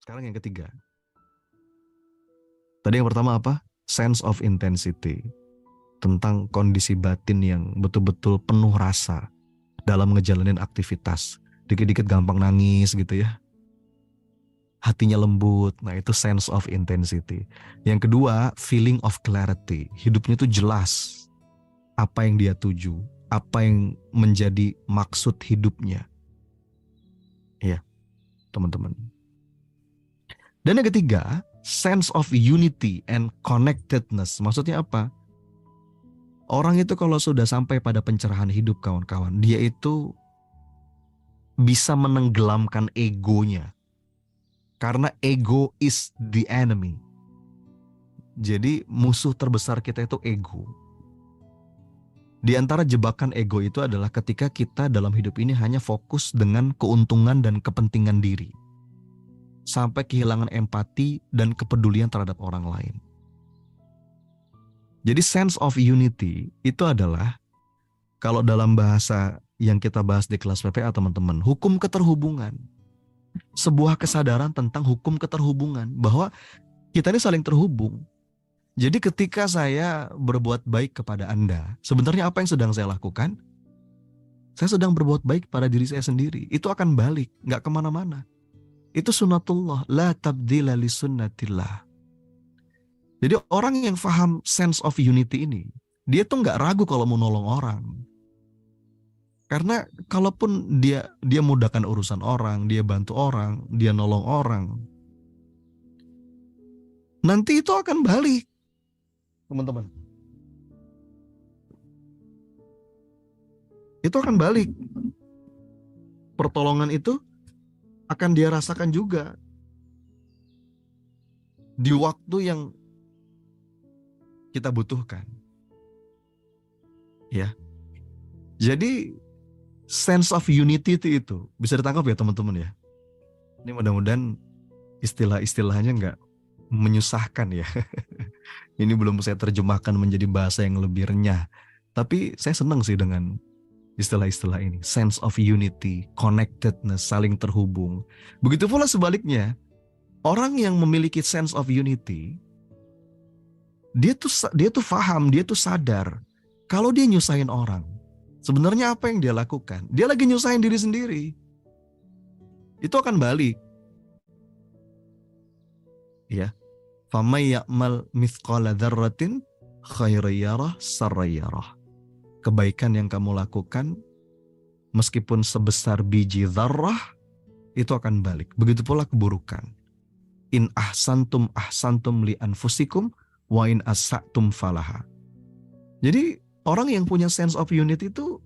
Sekarang yang ketiga. Tadi yang pertama apa? Sense of intensity. Tentang kondisi batin yang betul-betul penuh rasa dalam ngejalanin aktivitas. Dikit-dikit gampang nangis gitu ya. Hatinya lembut. Nah, itu sense of intensity. Yang kedua, feeling of clarity. Hidupnya itu jelas apa yang dia tuju, apa yang menjadi maksud hidupnya. Ya, teman-teman. Dan yang ketiga, sense of unity and connectedness. Maksudnya apa? Orang itu kalau sudah sampai pada pencerahan hidup kawan-kawan, dia itu bisa menenggelamkan egonya. Karena ego is the enemy. Jadi musuh terbesar kita itu ego. Di antara jebakan ego itu adalah ketika kita dalam hidup ini hanya fokus dengan keuntungan dan kepentingan diri. Sampai kehilangan empati dan kepedulian terhadap orang lain. Jadi sense of unity itu adalah, kalau dalam bahasa yang kita bahas di kelas PPA teman-teman, hukum keterhubungan. Sebuah kesadaran tentang hukum keterhubungan, bahwa kita ini saling terhubung. Jadi ketika saya berbuat baik kepada Anda, sebenarnya apa yang sedang saya lakukan? Saya sedang berbuat baik pada diri saya sendiri. Itu akan balik, gak kemana-mana. Itu sunnatullah, la tabdila li sunnatillah. Jadi orang yang paham sense of unity ini, dia tuh gak ragu kalau mau nolong orang. Karena kalaupun dia mudahkan urusan orang, dia bantu orang, dia nolong orang, nanti itu akan balik, teman-teman. Itu akan balik. Pertolongan itu akan dia rasakan juga di waktu yang kita butuhkan. Ya. Jadi sense of unity itu bisa ditangkap ya teman-teman ya. Ini mudah-mudahan istilah-istilahnya nggak menyusahkan ya. Ini belum saya terjemahkan menjadi bahasa yang lebih renyah. Tapi saya senang sih dengan istilah-istilah ini. Sense of unity, connectedness, saling terhubung. Begitu pula sebaliknya, orang yang memiliki sense of unity, dia tuh paham, dia tuh sadar kalau dia nyusahin orang, sebenarnya apa yang dia lakukan? Dia lagi nyusahin diri sendiri. Itu akan balik. Ya. Famay ya'mal mithqala dzarratin khairan yarah sarran yarah. Kebaikan yang kamu lakukan meskipun sebesar biji dzarrah itu akan balik. Begitu pula keburukan. In ahsantum ahsantum li anfusikum wa in asa'tum falaha. Jadi orang yang punya sense of unity itu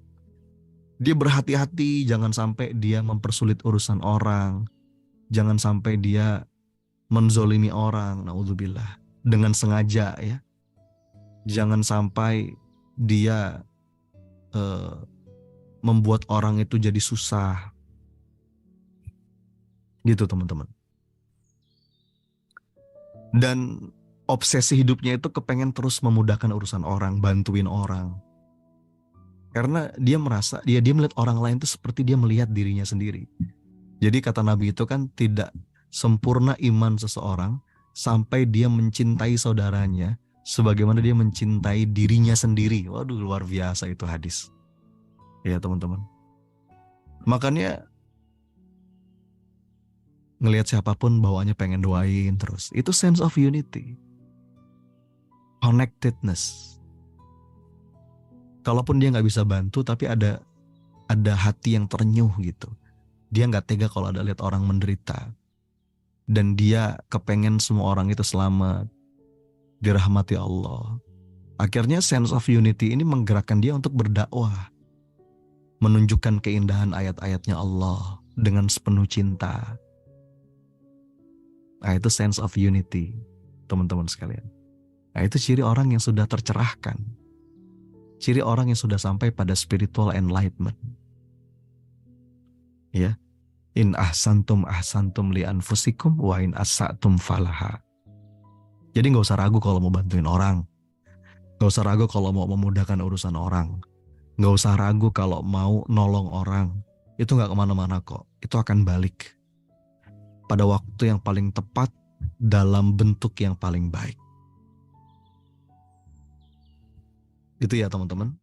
dia berhati-hati, jangan sampai dia mempersulit urusan orang, jangan sampai dia menzolimi orang, naudzubillah, dengan sengaja ya. Jangan sampai dia membuat orang itu jadi susah. Gitu teman-teman. Dan obsesi hidupnya itu kepengen terus memudahkan urusan orang, bantuin orang. Karena dia merasa, dia melihat orang lain itu seperti dia melihat dirinya sendiri. Jadi kata Nabi itu kan, tidak sempurna iman seseorang sampai dia mencintai saudaranya sebagaimana dia mencintai dirinya sendiri. Waduh, luar biasa itu hadis. Ya teman-teman. Makanya ngelihat siapapun bawaannya pengen doain terus. Itu sense of unity. Connectedness. Kalaupun dia nggak bisa bantu, tapi ada hati yang terenyuh gitu. Dia nggak tega kalau ada lihat orang menderita. Dan dia kepengen semua orang itu selamat, dirahmati Allah. Akhirnya sense of unity ini menggerakkan dia untuk berdakwah, menunjukkan keindahan ayat-ayatnya Allah dengan sepenuh cinta. Nah, itu sense of unity, teman-teman sekalian. Nah, itu ciri orang yang sudah tercerahkan. Ciri orang yang sudah sampai pada spiritual enlightenment. Ya. In ahsantum ahsantum li anfusikum wa in asa'tum falaha. Jadi gak usah ragu kalau mau bantuin orang. Gak usah ragu kalau mau memudahkan urusan orang. Gak usah ragu kalau mau nolong orang. Itu gak kemana-mana kok. Itu akan balik. pada waktu yang paling tepat dalam bentuk yang paling baik. Gitu ya teman-teman.